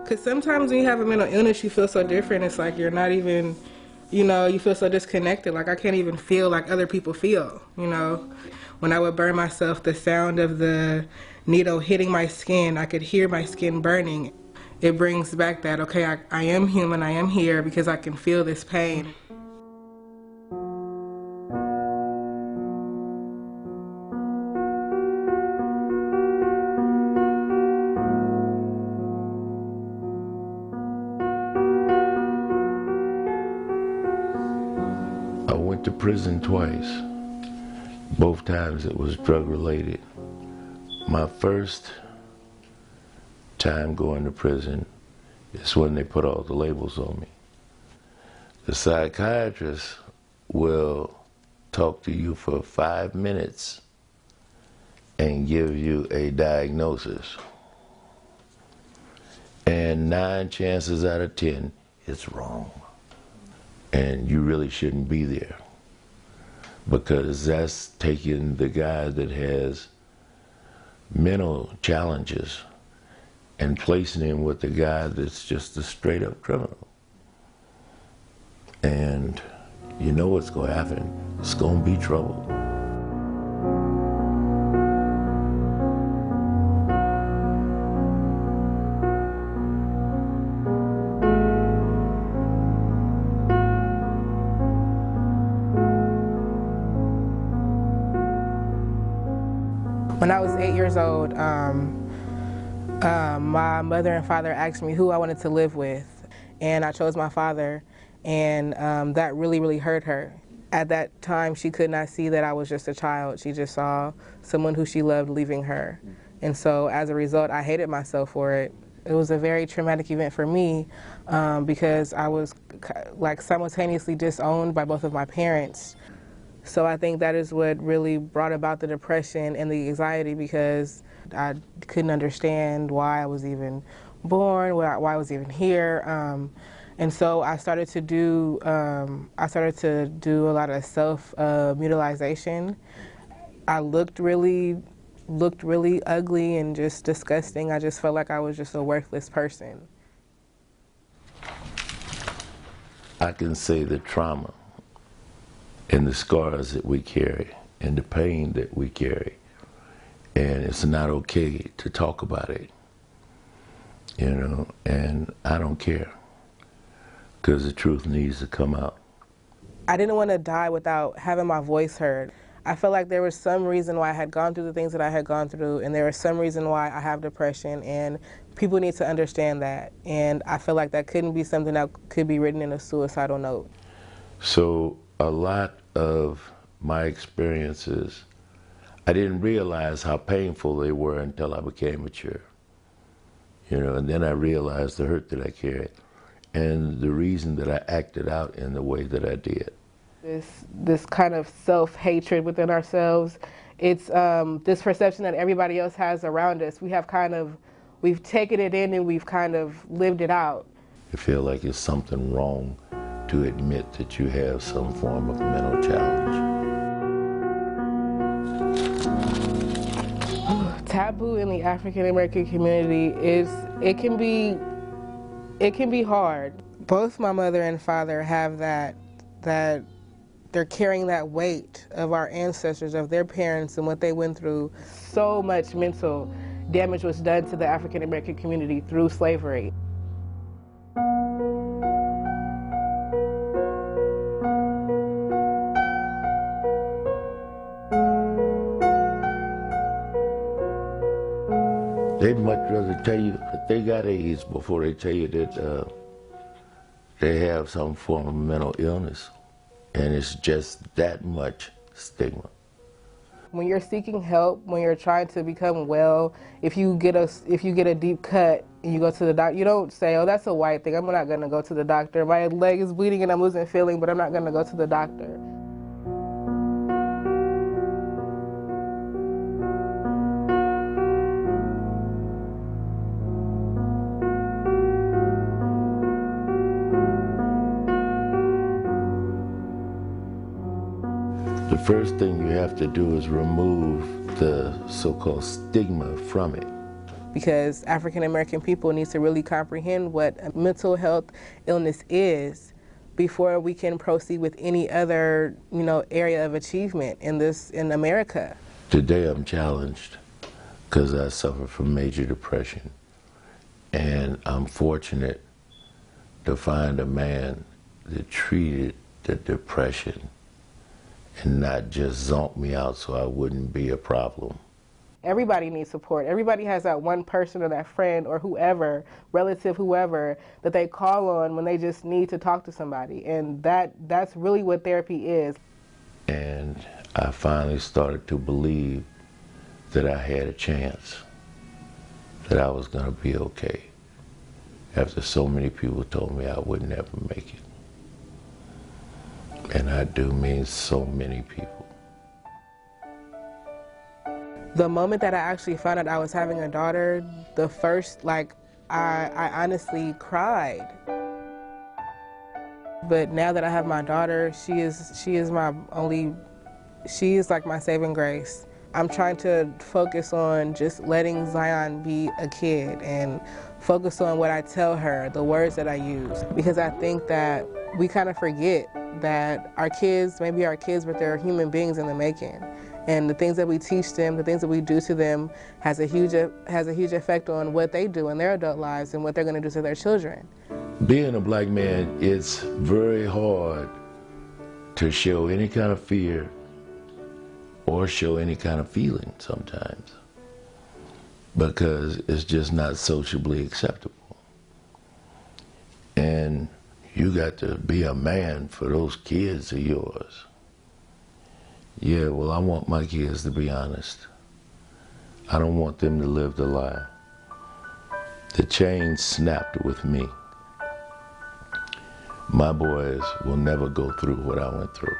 Because sometimes when you have a mental illness, you feel so different. It's like you're not even, you feel so disconnected. Like I can't even feel like other people feel, When I would burn myself, the sound of the needle hitting my skin, I could hear my skin burning. It brings back that, okay, I am human, I am here because I can feel this pain. I went to prison twice. Both times it was drug related. My first time going to prison is when they put all the labels on me. The psychiatrist will talk to you for 5 minutes and give you a diagnosis. And 9 chances out of 10, it's wrong. And you really shouldn't be there, because that's taking the guy that has mental challenges and placing him with the guy that's just a straight up criminal. And you know what's going to happen. It's going to be trouble. When I was 8 years old, my mother and father asked me who I wanted to live with, and I chose my father, and that really, really hurt her. At that time, she could not see that I was just a child. She just saw someone who she loved leaving her. And so as a result, I hated myself for it. It was a very traumatic event for me because I was like simultaneously disowned by both of my parents. So I think that is what really brought about the depression and the anxiety, because I couldn't understand why I was even born, why I was even here. And so I started to do a lot of self-mutilization. I looked really ugly and just disgusting. I just felt like I was just a worthless person. I can say the trauma and the scars that we carry and the pain that we carry, and it's not okay to talk about it, and I don't care, because the truth needs to come out. I didn't want to die without having my voice heard. I felt like there was some reason why I had gone through the things that I had gone through, and there was some reason why I have depression, and people need to understand that. And I feel like that couldn't be something that could be written in a suicidal note. So a lot of my experiences, I didn't realize how painful they were until I became mature. And then I realized the hurt that I carried and the reason that I acted out in the way that I did. This kind of self-hatred within ourselves, it's this perception that everybody else has around us. We've taken it in and we've kind of lived it out. I feel like it's something wrong to admit that you have some form of mental challenge. Taboo in the African American community it can be hard. Both my mother and father have that they're carrying that weight of our ancestors, of their parents and what they went through. So much mental damage was done to the African American community through slavery. They'd much rather tell you that they got AIDS before they tell you that they have some form of mental illness. And it's just that much stigma. When you're seeking help, when you're trying to become well, if you get a deep cut and you go to the doctor, you don't say, oh, that's a white thing, I'm not gonna go to the doctor. My leg is bleeding and I'm losing feeling, but I'm not gonna go to the doctor. The first thing you have to do is remove the so-called stigma from it. because African American people need to really comprehend what a mental health illness is before we can proceed with any other, area of achievement in America. Today I'm challenged because I suffer from major depression, and I'm fortunate to find a man that treated the depression and not just zonked me out so I wouldn't be a problem. Everybody needs support. Everybody has that one person or that friend or whoever, relative, whoever, that they call on when they just need to talk to somebody. And that's really what therapy is. And I finally started to believe that I had a chance, that I was going to be okay, after so many people told me I would never make it. And I do mean so many people. The moment that I actually found out I was having a daughter, the first, I honestly cried. But now that I have my daughter, she is like my saving grace. I'm trying to focus on just letting Zion be a kid and focus on what I tell her, the words that I use. Because I think that we kind of forget that our kids, maybe our kids, but they're human beings in the making. And the things that we teach them, the things that we do to them has a huge effect on what they do in their adult lives and what they're going to do to their children. Being a black man, it's very hard to show any kind of fear or show any kind of feeling sometimes, because it's just not sociably acceptable. And you got to be a man for those kids of yours. Yeah, well, I want my kids to be honest. I don't want them to live the lie. The chain snapped with me. My boys will never go through what I went through.